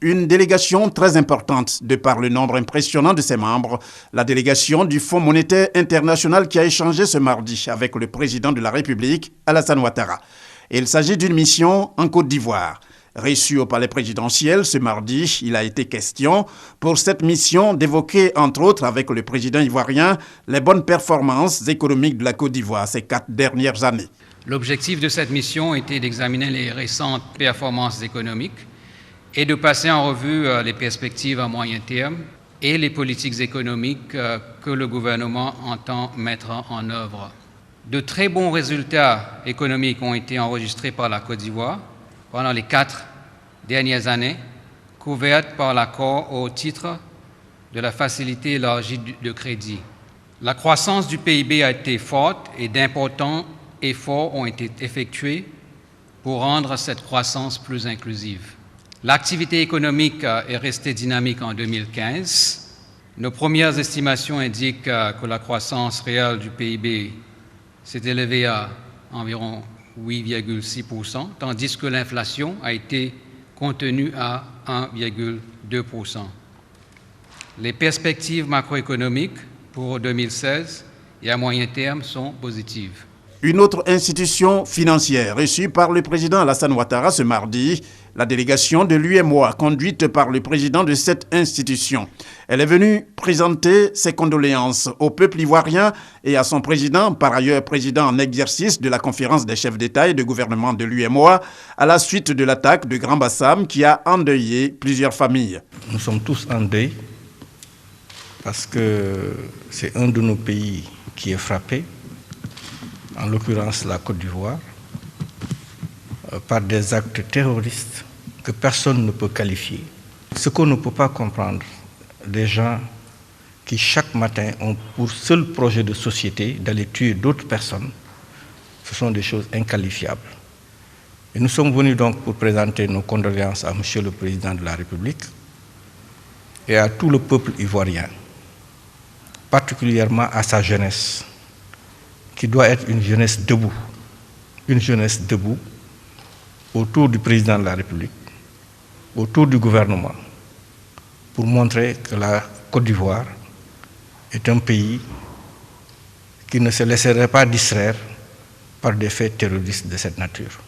Une délégation très importante de par le nombre impressionnant de ses membres, la délégation du Fonds monétaire international qui a échangé ce mardi avec le président de la République, Alassane Ouattara. Il s'agit d'une mission en Côte d'Ivoire. Reçu au palais présidentiel ce mardi, il a été question pour cette mission d'évoquer, entre autres avec le président ivoirien, les bonnes performances économiques de la Côte d'Ivoire ces 4 dernières années. L'objectif de cette mission était d'examiner les récentes performances économiques et de passer en revue les perspectives à moyen terme et les politiques économiques que le gouvernement entend mettre en œuvre. De très bons résultats économiques ont été enregistrés par la Côte d'Ivoire pendant les 4 dernières années, couvertes par l'accord au titre de la facilité élargie de crédit. La croissance du PIB a été forte et d'importants efforts ont été effectués pour rendre cette croissance plus inclusive. L'activité économique est restée dynamique en 2015. Nos premières estimations indiquent que la croissance réelle du PIB s'est élevée à environ 8,6%, tandis que l'inflation a été contenue à 1,2%. Les perspectives macroéconomiques pour 2016 et à moyen terme sont positives. Une autre institution financière reçue par le président Alassane Ouattara ce mardi, la délégation de l'UEMOA, conduite par le président de cette institution. Elle est venue présenter ses condoléances au peuple ivoirien et à son président, par ailleurs président en exercice de la conférence des chefs d'État et de gouvernement de l'UEMOA, à la suite de l'attaque de Grand Bassam qui a endeuillé plusieurs familles. Nous sommes tous en deuil parce que c'est un de nos pays qui est frappé, en l'occurrence la Côte d'Ivoire, par des actes terroristes que personne ne peut qualifier. Ce qu'on ne peut pas comprendre, des gens qui chaque matin ont pour seul projet de société d'aller tuer d'autres personnes, ce sont des choses inqualifiables. Et nous sommes venus donc pour présenter nos condoléances à Monsieur le Président de la République et à tout le peuple ivoirien, particulièrement à sa jeunesse, qui doit être une jeunesse debout autour du président de la République, autour du gouvernement, pour montrer que la Côte d'Ivoire est un pays qui ne se laisserait pas distraire par des faits terroristes de cette nature.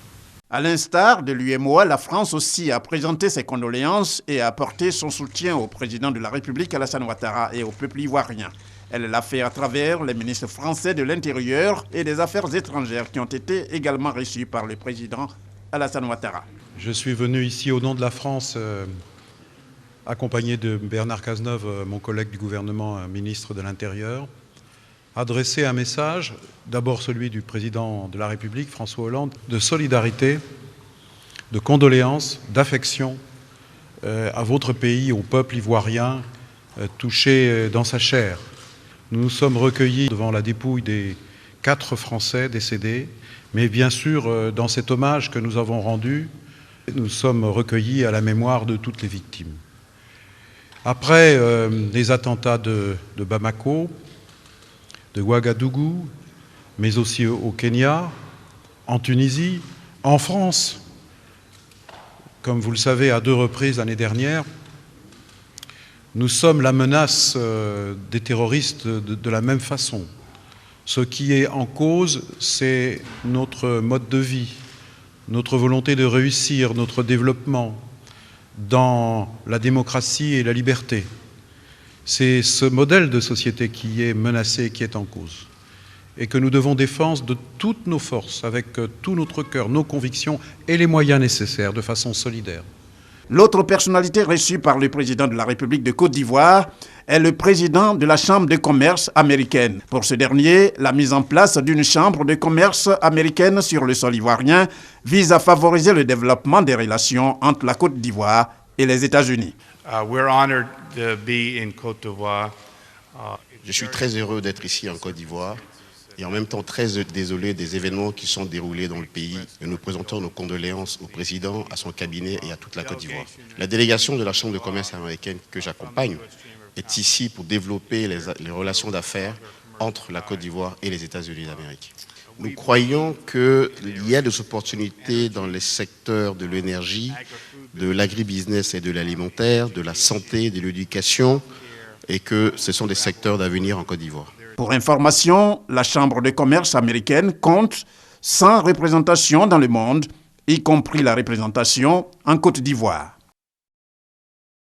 À l'instar de l'UEMOA, la France aussi a présenté ses condoléances et a apporté son soutien au président de la République Alassane Ouattara et au peuple ivoirien. Elle l'a fait à travers les ministres français de l'Intérieur et des Affaires étrangères qui ont été également reçus par le président Alassane Ouattara. Je suis venu ici au nom de la France, accompagné de Bernard Cazeneuve, mon collègue du gouvernement, ministre de l'Intérieur, adresser un message, d'abord celui du président de la République, François Hollande, de solidarité, de condoléances, d'affection à votre pays, au peuple ivoirien touché dans sa chair. Nous nous sommes recueillis devant la dépouille des 4 Français décédés, mais bien sûr, dans cet hommage que nous avons rendu, nous sommes recueillis à la mémoire de toutes les victimes. Après les attentats de Bamako, de Ouagadougou, mais aussi au Kenya, en Tunisie, en France, comme vous le savez, à 2 reprises l'année dernière, nous sommes la menace des terroristes de la même façon. Ce qui est en cause, c'est notre mode de vie, notre volonté de réussir, notre développement dans la démocratie et la liberté. C'est ce modèle de société qui est menacé, qui est en cause, et que nous devons défendre de toutes nos forces, avec tout notre cœur, nos convictions et les moyens nécessaires, de façon solidaire. L'autre personnalité reçue par le président de la République de Côte d'Ivoire est le président de la Chambre de commerce américaine. Pour ce dernier, la mise en place d'une chambre de commerce américaine sur le sol ivoirien vise à favoriser le développement des relations entre la Côte d'Ivoire et les États-Unis. Je suis très heureux d'être ici en Côte d'Ivoire et en même temps très désolé des événements qui sont déroulés dans le pays. Et nous présentons nos condoléances au président, à son cabinet et à toute la Côte d'Ivoire. La délégation de la Chambre de commerce américaine que j'accompagne est ici pour développer les relations d'affaires entre la Côte d'Ivoire et les États-Unis d'Amérique. Nous croyons qu'il y a des opportunités dans les secteurs de l'énergie, de l'agribusiness et de l'alimentaire, de la santé, de l'éducation, et que ce sont des secteurs d'avenir en Côte d'Ivoire. Pour information, la Chambre de commerce américaine compte 100 représentations dans le monde, y compris la représentation en Côte d'Ivoire.